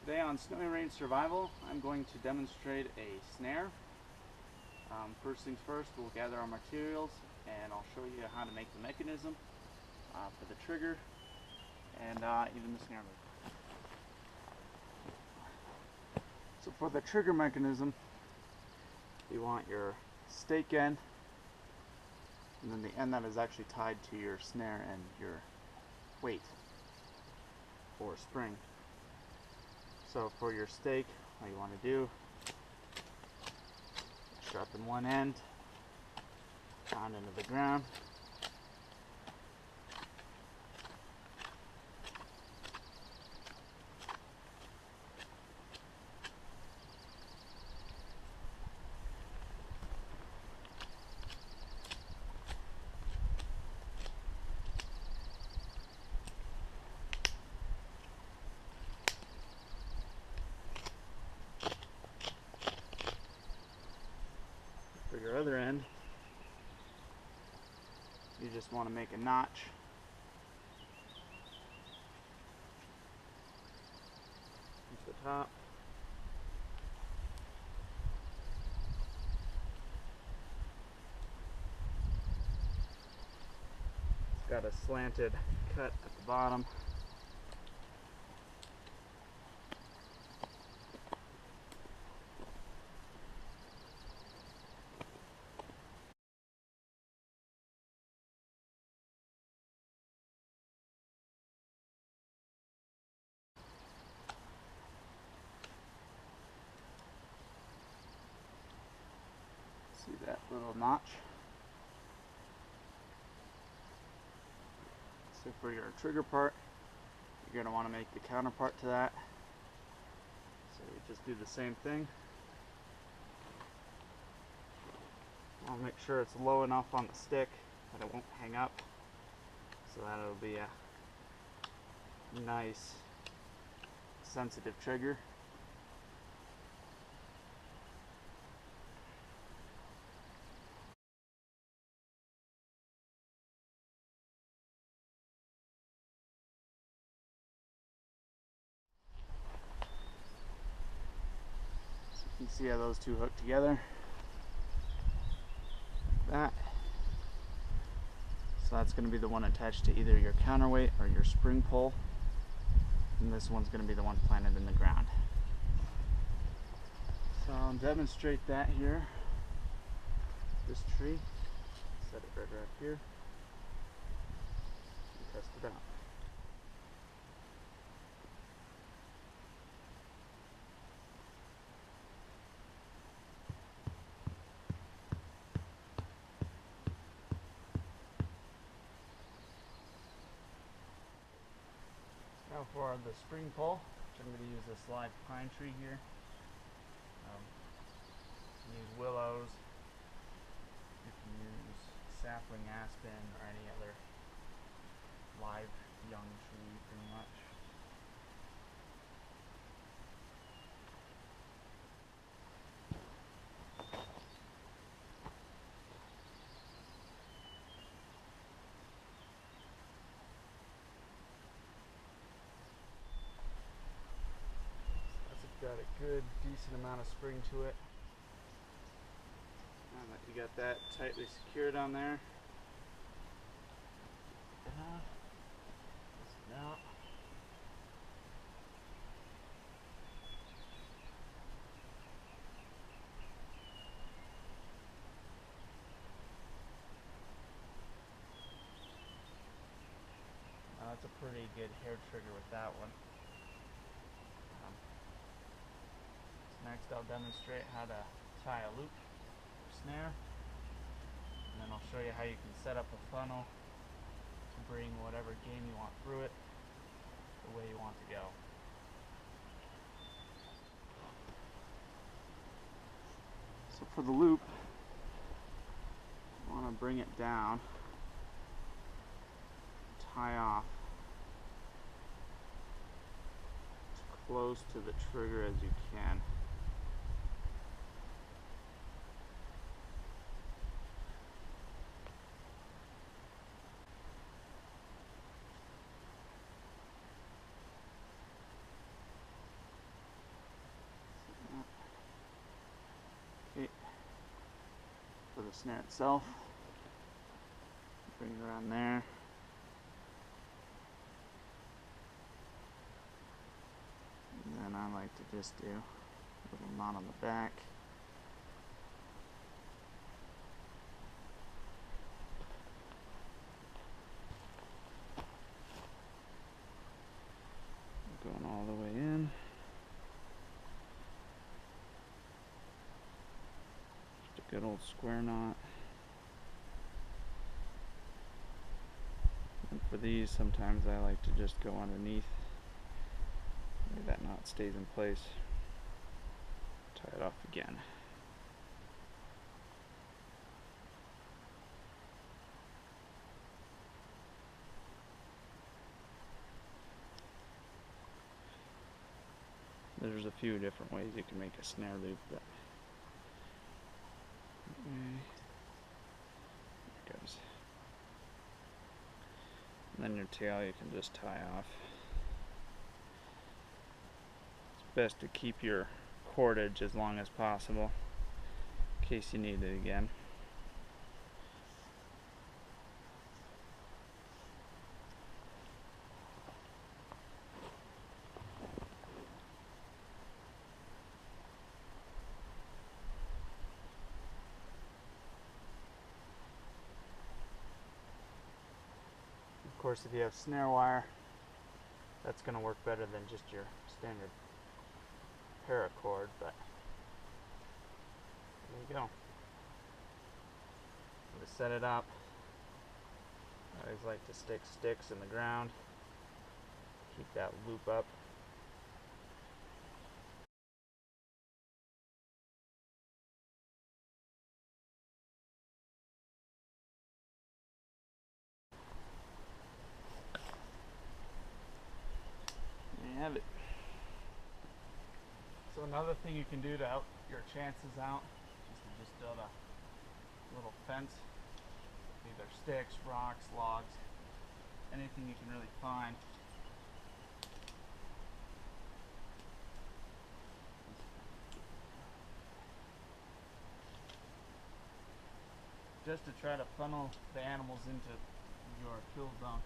Today on Snowy Range Survival, I'm going to demonstrate a snare. First things first, we'll gather our materials and I'll show you how to make the mechanism for the trigger and even the snare loop. So for the trigger mechanism, you want your stake end and then the end that is actually tied to your snare and your weight or spring. So for your stake, all you want to do, sharpen one end down into the ground. For your other end, you just want to make a notch into the top. It's got a slanted cut at the bottom. See that little notch? So for your trigger part, you're going to want to make the counterpart to that. So you just do the same thing. I'll make sure it's low enough on the stick that it won't hang up, so that it'll be a nice sensitive trigger. You can see how those two hook together, like that. So that's going to be the one attached to either your counterweight or your spring pole, and this one's going to be the one planted in the ground. So I'll demonstrate that here. This tree, set it right here, and test it out. Now for the spring pole, I'm going to use this live pine tree here. You can use willows, you can use sapling aspen or any other live young tree pretty much. Got a good decent amount of spring to it. Now that you got that tightly secured on there, now that's a pretty good hair trigger with that one. Next I'll demonstrate how to tie a loop or snare, and then I'll show you how you can set up a funnel to bring whatever game you want through it the way you want to go. So for the loop, I want to bring it down, tie off as close to the trigger as you can. the snare itself. Bring it around there. And then I like to just do a little knot on the back. Going all the way in. Just a good old square knot. And for these, sometimes I like to just go underneath. Maybe that knot stays in place. Tie it off again. There's a few different ways you can make a snare loop, but there it goes. And then your tail you can just tie off. It's best to keep your cordage as long as possible in case you need it again. Of course, if you have snare wire, that's going to work better than just your standard paracord, but there you go. To set it up, I always like to stick sticks in the ground, keep that loop up. Have it. So another thing you can do to help your chances out is to just build a little fence, either sticks, rocks, logs, anything you can really find. Just to try to funnel the animals into your kill zone.